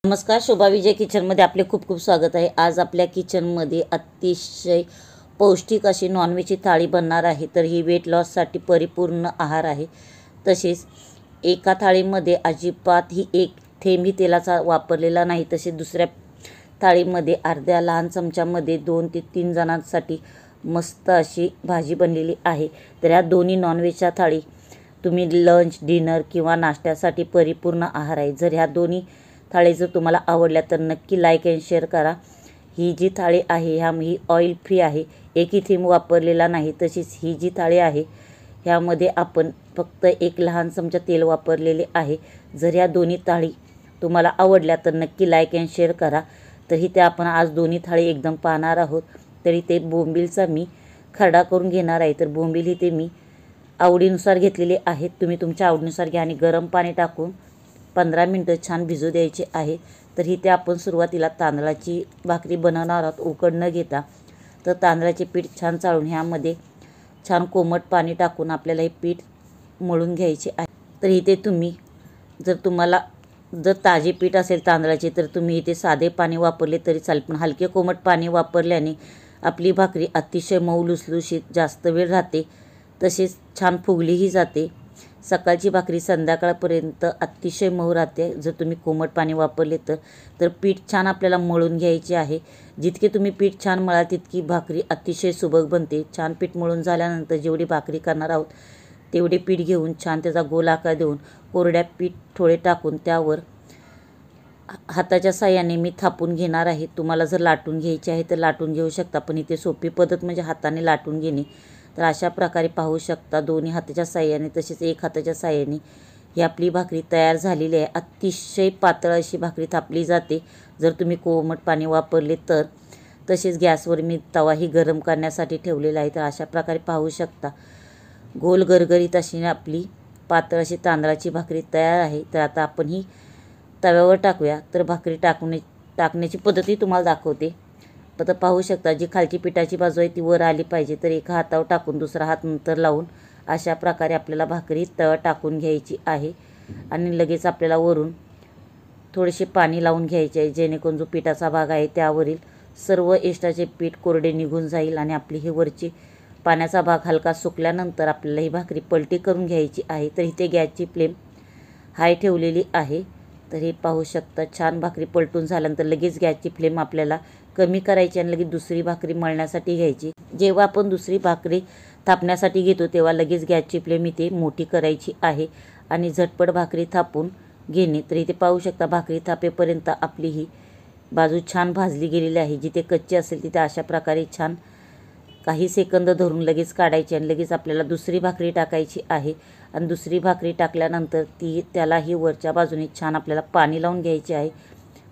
नमस्कार, शोभा विजय किचनमध्ये आपले खूप खूप स्वागत आहे। आज आपल्या किचनमध्ये अतिशय पौष्टिक अशी नॉनव्हेजची थाळी बनणार आहे। तर ही वेट लॉससाठी परिपूर्ण आहार आहे। तसेच एका थाळीमध्ये अजिबात ही एक थेंबही तेलाचा वापरलेला नाही। तसेच दुसऱ्या थाळीमध्ये अर्ध्या लहान चमच्यामध्ये 2 ते 3 जणांसाठी मस्त अशी भाजी बनलेली आहे। तर या दोन्ही नॉनव्हेजच्या थाळी तुम्ही लंच, डिनर किंवा नाश्त्यासाठी परिपूर्ण आहार आहे। जर ह्या दोन्ही थाळी जर तुम्हाला आवडल्या तर नक्की लाईक अँड शेअर करा। ही जी थाळी आहे ही ऑइल फ्री आहे, एकही थेंब वापरलेला नाही। तशीच ही जी थाळी आहे ह्यामध्ये आपण फक्त एक लहान चमचा तेल वापरलेले आहे। जर या दोन्ही थाळी तुम्हाला आवडल्या तर नक्की लाईक अँड शेअर करा। तर इथे आपण आज दोन्ही थाळी एकदम पाहणार आहोत। तर इथे बोंबीलचा मी खरडा करून घेणार आहे। तर बोंबील इथे मी आवडीनुसार घेतलेले आहेत, तुम्ही तुमच्या आवडीनुसार घ्या। आणि गरम पाणी टाकून 15 मिनिटं छान भिजू द्यायचे आहे। तर इथे आपण सुरुवातीला तांदळाची भाकरी बनवणार आहोत उकड न घेता। तर तांदळाचे पीठ छान चाळून ह्यामध्ये छान कोमट पाणी टाकून आपल्याला हे पीठ मळून घ्यायचे आहे। तर इथे तुम्ही जर ताजे पीठ असेल तांदळाचे तर तुम्ही इथे साधे पाणी वापरले तरी चालेल, पण हलके कोमट पाणी वापरल्याने आपली भाकरी अतिशय मऊ लुसलुशीत जास्त वेळ राहते, तसेच छान फुगलीही जाते। सकाळची भाकरी संध्याकाळपर्यंत अतिशय मऊ राहते जर तुम्ही कोमट पाणी वापरले तर पीठ छान आपल्याला मळून घ्यायचे आहे। जितके तुम्ही पीठ छान मळाल तितकी भाकरी अतिशय सुबक बनते। छान पीठ मळून झाल्यानंतर जेवढी भाकरी करणार आहोत तेवढे पीठ घेऊन छान त्याचा गोल आकार देऊन कोरड्या पीठ थोडे टाकून त्यावर हाताच्या साहाय्याने मी थापून घेणार आहे। तुम्हाला जर लाटून घ्यायचे आहे तर लाटून घेऊ शकता, पण इथे सोपी पद्धत म्हणजे हाताने लाटून घेणे। तर अशा प्रकारे पाहू शकता दोन्ही हाताच्या साहाय्याने तसेच एक हाताच्या साहाय्याने ही आपली भाकरी तयार झालेली आहे। अतिशय पातळ अशी भाकरी थापली जाते जर तुम्ही कोमट पाणी वापरले तर। तसेच गॅसवर मी तवाही गरम करण्यासाठी ठेवलेला आहे। तर अशा प्रकारे पाहू शकता गोल गरगरीत अशी आपली पातळ अशी तांदळाची भाकरी तयार आहे। तर आता आपण ही तव्यावर टाकूया। तर भाकरी टाकण्याची पद्धती तुम्हाला दाखवते। तर पाहू शकता जी खालची पिठाची बाजू आहे ती वर आली पाहिजे। तर एका हातावर टाकून दुसरा हात नंतर लावून अशा प्रकारे आपल्याला भाकरी तव्यावर टाकून घ्यायची आहे। आणि लगेच आपल्याला वरून थोडेसे पाणी लावून घ्यायचे आहे, जेणेकरून जो पिठाचा भाग आहे त्यावरील सर्व एक्स्ट्राचे पीठ कोरडे निघून जाईल। आणि आपली ही वरची पाण्याचा भाग हलका सुकल्यानंतर आपल्याला ही भाकरी पलटी करून घ्यायची आहे। तर इथे गॅसची फ्लेम हाय ठेवलेली आहे। तर हे पाहू शकता छान भाकरी पलटून झाल्यानंतर लगेच गॅसची फ्लेम आपल्याला कमी करायची आणि लगेच दुसरी भाकरी मळण्यासाठी घ्यायची। जेव्हा आपण दुसरी भाकरी थापण्यासाठी घेतो तेव्हा लगेच गॅसची फ्लेम इथे मोठी करायची आहे आणि झटपट भाकरी थापून घेणे। तर इथे पाहू शकता भाकरी थापेपर्यंत आपली ही बाजू छान भाजली गेलेली आहे। जिथे कच्ची असेल तिथे अशा प्रकारे छान काही सेकंद धरून लगेच काढायची आणि लगेच आपल्याला दुसरी भाकरी टाकायची आहे। आणि दुसरी भाकरी टाकल्यानंतर त्यालाही वरच्या बाजूने छान आपल्याला पाणी लावून घ्यायचे आहे।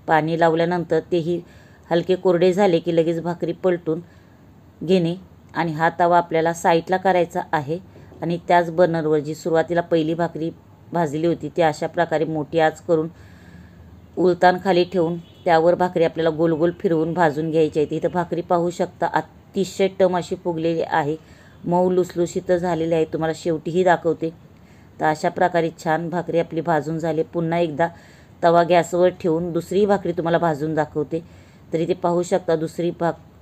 पाणी लावल्यानंतर तेही हलके कोरडे झाले की लगेच भाकरी पलटून घेणे आणि हा तवा आपल्याला साईडला करायचा आहे। आणि त्याच बर्नरवर जी सुरुवातीला पहिली भाकरी भाजली होती ती अशा प्रकारे मोठी आच करून उलतान खाली ठेवून त्यावर भाकरी आपल्याला गोल गोल फिरवून भाजून घ्यायची आहे। इथं भाकरी पाहू शकता अतिशय टम अशी फुगलेली आहे, मऊ लुसलुशीत झालेली आहे। तुम्हाला शेवटीही दाखवते। तर अशा प्रकारे छान भाकरी आपली भाजून झाली। पुन्हा एकदा तवा गॅसवर ठेवून दुसरी भाकरी तुम्हाला भाजून दाखवते। तर इथे पाहू शकता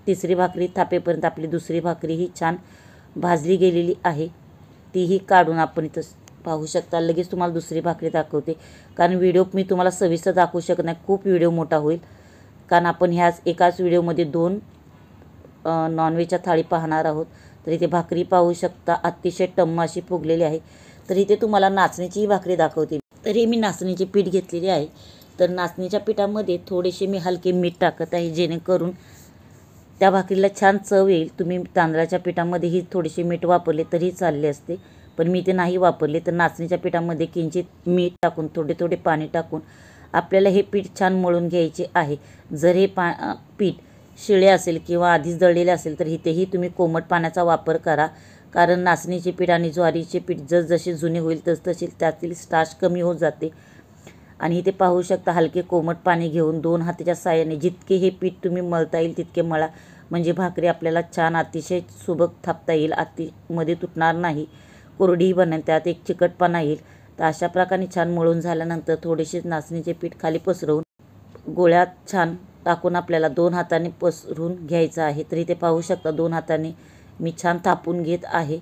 तिसरी भाकरी थापेपर्यंत आपली दुसरी भाकरी ही छान भाजली गेलेली आहे। तीही काढून आपण इथं पाहू शकता। लगेच तुम्हाला दुसरी भाकरी दाखवते, कारण व्हिडिओ मी तुम्हाला सविस्तर दाखवू शकत नाही, खूप व्हिडिओ मोठा होईल। कारण आपण एकाच व्हिडिओमध्ये 2 नॉनव्हेजच्या थाळी पाहणार आहोत। तर इथे भाकरी पाहू शकता अतिशय टम्म अशी फुगलेली आहे। तर इथे तुम्हाला नाचणीची भाकरी दाखवते। तर हे मी नाचणीचे पीठ घेतलेले आहे। तर नाचणीच्या पिठामध्ये थोडेसे मी हलके मीठ टाकत आहे, जेणेकरून त्या भाकरीला छान चव येईल। तुम्ही तांदळाच्या पिठामध्येही थोडेसे मीठ वापरले तरी चालले असते, पण मी ते नाही वापरले। तर नाचणीच्या पिठामध्ये किंचित मीठ टाकून थोडे थोडे पाणी टाकून आपल्याला हे पीठ छान मळून घ्यायचे आहे। जर हे पीठ शिळे असेल किंवा आधीच दळलेले असेल तर इथेही तुम्ही कोमट पाण्याचा वापर करा, कारण नाचणीचे पीठ आणि ज्वारीचे पीठ जसजसे जुने होईल तसतसे त्यातील स्टार्च कमी होत जाते। आणि इथे पाहू शकता हलके कोमट पाणी घेऊन 2 हाताच्या साहाय्याने जितके हे पीठ तुम्ही मळता येईल तितके मळा, म्हणजे भाकरी आपल्याला छान अतिशय सुबक थापता येईल, मध्ये तुटणार नाही, कोरडीही बनेल, त्यात एक चिकटपणा येईल। तर अशा प्रकारे छान मळून झाल्यानंतर थोडेसे नाचणीचे पीठ खाली पसरवून गोळ्या छान टाकून आपल्याला 2 हाताने पसरून घ्यायचं आहे. तर इथे पाहू शकता 2 हाताने मी छान थापून घेत आहे.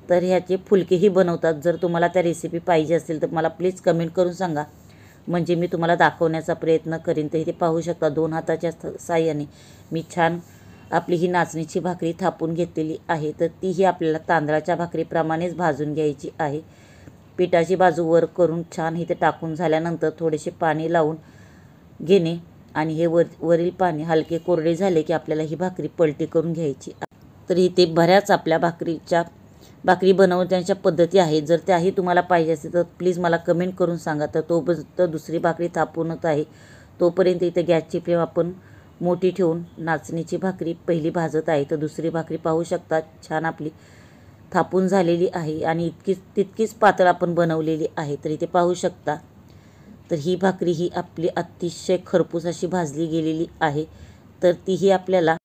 तर ह्याचे फुलकेही बनवतात. जर तुम्हाला त्या रेसिपी पाहिजे असेल तर मला प्लीज कमेंट करून सांगा, म्हणजे मी तुम्हाला दाखवण्याचा प्रयत्न करीन. तर इथे पाहू शकता 2 हाताच्या साहाय्याने मी छान आपली ही नाचणीची भाकरी थापून घेतलेली आहे. तर तीही आपल्याला तांदळाच्या भाकरीप्रमाणेच भाजून घ्यायची आहे. पिठाची बाजू वर करून छान इथे टाकून झाल्यानंतर थोडेसे पाणी लावून घेणे आणि हे वरील पाणी हलके कोरडे झाले की आपल्याला ही भाकरी पलटी करून घ्यायची. तर इथे बऱ्याच आपल्या भाकरी बनवण्याच्या पद्धती आहेत. जर त्याही तुम्हाला पाहिजे असेल तर प्लीज मला कमेंट करून सांगा. तर तोपर्यंत दुसरी भाकरी थापूनच आहे. तोपर्यंत इथे गॅसची फ्लेम आपण मोठी ठेवून नाचणीची भाकरी पहिली भाजत आहे. तर दुसरी भाकरी पाहू शकता छान आपली थापून झालेली आहे आणि तितकीच पातळ आपण बनवलेली आहे. तर इथे पाहू शकता. तर ही भाकरी ही आपली अतिशय खरपूस अशी भाजली गेलेली आहे. तर तीही आपल्याला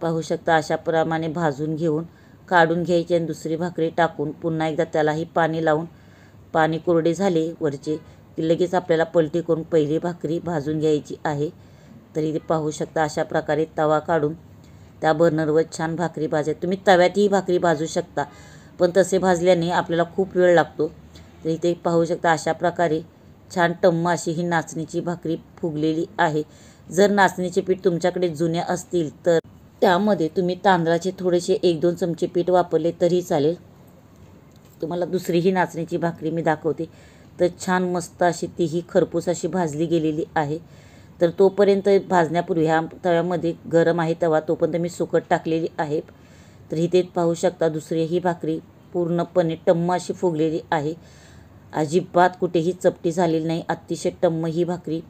पाहू शकता अशाप्रमाणे भाजून घेऊन काढून घ्यायची आणि दुसरी भाकरी टाकून पुन्हा एकदा त्यालाही पाणी लावून पाणी कोरडे झाले वरचे की लगेच आपल्याला पलटी करून पहिली भाकरी भाजून घ्यायची आहे. तर इथे पाहू शकता अशा प्रकारे तवा काढून त्या बर्नरवर छान भाकरी भाजायची. तुम्ही तव्यातही भाकरी भाजू शकता, पण तसे भाजल्याने आपल्याला खूप वेळ लागतो. तर इथे पाहू शकता अशा प्रकारे छान टम्म अशी ही नाचणीची भाकरी फुगलेली आहे. जर नाचणीचे पीठ तुमच्याकडे जुने असतील तर त्यामध्ये तुम्ही तांदळाचे थोडेसे 1-2 चमचे पीठ वापरले तरी चालेल. तुम्हाला दुसरी ही नाचणीची भाकरी मी दाखवते. तर छान मस्त अशी तीही खरपूस अशी भाजली गेलेली आहे. तर तोपर्यंत भाजण्यापूर्वी ह्या तव्यामध्ये गरम आहे तवा, तोपर्यंत मी सुकट टाकलेली आहे. तर इथे पाहू शकता दुसरी ही भाकरी पूर्णपणे टम्म अशी फुगलेली आहे. अजिबात कुठेही चपटी झालेली नाही. अतिशय टम्म ही भाकरी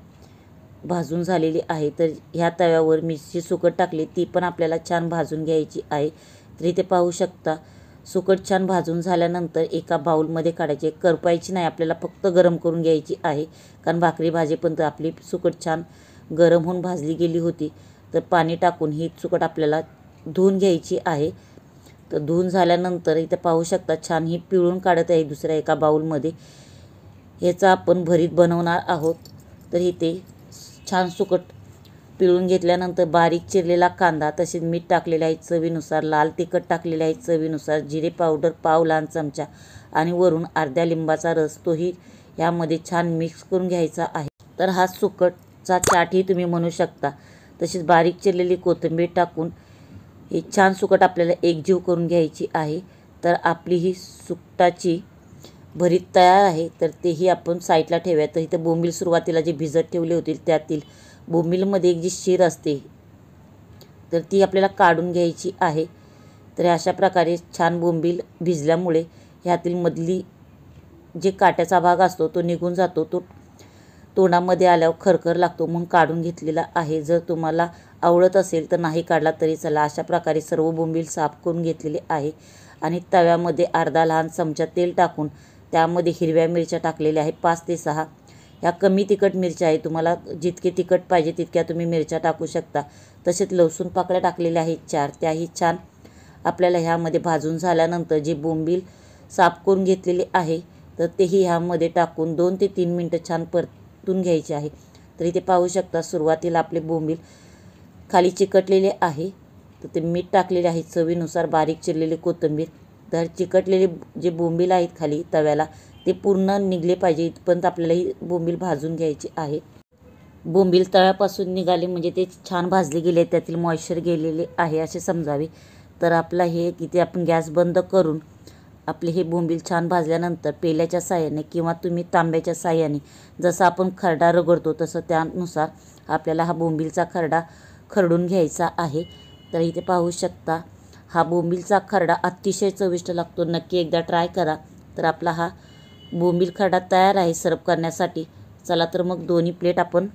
भाजून झालेली आहे. तर ह्या तव्यावर मी जी सुकट टाकली ती पण आपल्याला छान भाजून घ्यायची आहे. तर इथे पाहू शकता सुकट छान भाजून झाल्यानंतर एका बाउलमध्ये काढायची. करपायची नाही, आपल्याला फक्त गरम करून घ्यायची आहे. कारण भाकरी भाजेपर्यंत आपली सुकट छान गरम होऊन भाजली गेली होती. तर पाणी टाकून ही सुकट आपल्याला धुवून घ्यायची आहे. तर धुवून झाल्यानंतर इथे पाहू शकता छान ही पिळून काढत आहे दुसऱ्या एका बाउलमध्ये. ह्याचा आपण भरीत बनवणार आहोत. तर इथे छान सुकट पिळून घेतल्यानंतर बारीक चिरलेला कांदा, तसेच मीठ टाकलेले आहे चवीनुसार, लाल तिखट टाकलेले आहे चवीनुसार, जिरे पावडर पाव लहान चमचा आणि वरून अर्ध्या लिंबाचा रस तोही यामध्ये छान मिक्स करून घ्यायचा आहे. तर हा सुकटचा चाटही तुम्ही म्हणू शकता. तसेच बारीक चिरलेली कोथिंबीर टाकून हे छान सुकट आपल्याला एकजीव करून घ्यायची आहे. तर आपली ही सुकटाची भरीत तयार आहे. तर तेही आपण साईडला ठेवूया. तर इथं बोंबील सुरुवातीला जे भिजत ठेवले होते त्यातील बोंबीलमध्ये एक जी शीर असते तर ती आपल्याला काढून घ्यायची आहे. तर अशा प्रकारे छान बोंबील भिजल्यामुळे ह्यातील मधली जे काट्याचा भाग असतो तो निघून जातो. तो तोंडामध्ये आल्यावर खरखर लागतो म्हणून काढून घेतलेला आहे. जर तुम्हाला आवडत असेल तर नाही काढला तरी चला. अशा प्रकारे सर्व बोंबील साफ करून घेतलेले आहे आणि तव्यामध्ये अर्धा लहान चमचा तेल टाकून त्यामध्ये हिरव्या मिरच्या टाकलेल्या आहेत 5 ते 6. ह्या कमी तिखट मिरच्या आहे. तुम्हाला जितके तिखट पाहिजे तितक्या तुम्ही मिरच्या टाकू शकता. तसेच लसूण पाकळ्या टाकलेल्या आहेत 4. त्याही छान आपल्याला ह्यामध्ये भाजून झाल्यानंतर जे बोंबील साफ करून घेतलेले आहे तर तेही ह्यामध्ये टाकून 2 ते 3 मिनटं छान परतून घ्यायचे आहे. तर इथे पाहू शकता सुरुवातीला आपले बोंबील खाली चिकटलेले आहे. तर ते मीठ टाकलेले आहे चवीनुसार, बारीक चिरलेली कोथिंबीर. तर चिकटलेले जे बोंबील आहेत खाली तव्याला ते पूर्ण निघले पाहिजे इथपर्यंत आपल्याला ही बोंबील भाजून घ्यायची आहे. बोंबील तव्यापासून निघाले म्हणजे ते छान भाजले गेले, त्यातील मॉइश्चर गेलेले आहे असे समजावे. तर आपला हे इथे आपण गॅस बंद करून आपले हे बोंबील छान भाजल्यानंतर पेल्याच्या साहाय्याने किंवा तुम्ही तांब्याच्या साहाय्याने जसं आपण खरडा रगडतो तसं त्यानुसार आपल्याला हा बोंबीलचा खरडा खरडून घ्यायचा आहे. तर इथे पाहू शकता हा बोंबीलचा खरडा अतिशय चविष्ट लागतो. नक्की एकदा ट्राय करा. तर आपला हा बोंबील खरडा तयार आहे सर्व करण्यासाठी. चला तर मग दोन्ही प्लेट आपण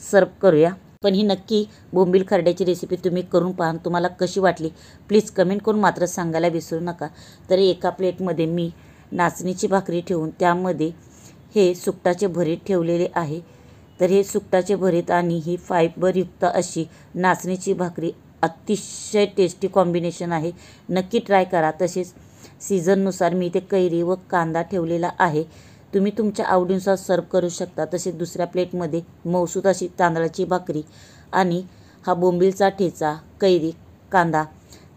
सर्व करूया. पण ही नक्की बोंबील खरड्याची रेसिपी तुम्ही करून पहा. तुम्हाला कशी वाटली प्लीज कमेंट करून मात्र सांगायला विसरू नका. तर एका प्लेटमध्ये मी नाचणीची भाकरी ठेवून त्यामध्ये हे सुकटाचे भरीत ठेवलेले आहे. तर हे सुकटाचे भरीत आणि ही फायबरयुक्त अशी नाचणीची भाकरी अतिशय टेस्टी कॉम्बिनेशन आहे. नक्की ट्राय करा. तसेच सीझननुसार मी इथे कैरी व कांदा ठेवलेला आहे. तुम्ही तुमच्या आवडीनुसार सर्व करू शकता। तसेच दुसऱ्या प्लेटमध्ये मऊसूत अशी तांदळाची भाकरी आणि हा बोंबीलचा ठेचा, कैरी, कांदा।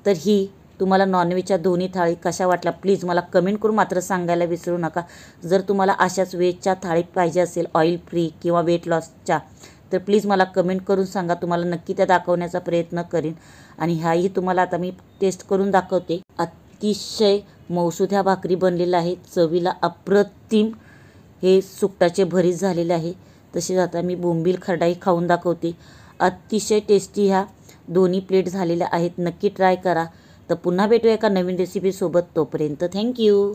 तर ही तुम्हाला नॉनव्हेजच्या दोन्ही थाळी कशा वाटल्या प्लीज मला कमेंट करून मात्र सांगायला विसरू नका। जर तुम्हाला अशाच व्हेजच्या थाळी पाहिजे असेल ऑइल फ्री किंवा वेट लॉसच्या तर प्लीज मला कमेंट करून सांगा, तुम्हाला नक्की त्या दाखवण्याचा प्रयत्न करीन। आणि ह्याही तुम्हाला आता मी टेस्ट करून दाखवते। अतिशय मऊसूत ह्या भाकरी बनलेल्या आहे, चवीला अप्रतिम हे सुकटाचे भरीत झालेले आहे। तसेच आता मी बोंबील खरडाही खाऊन दाखवते। अतिशय टेस्टी ह्या दोन्ही प्लेट झालेल्या आहेत, नक्की ट्राय करा। तर पुन्हा भेटूया एका नवीन रेसिपी सोबत, तोपर्यंत थँक्यू।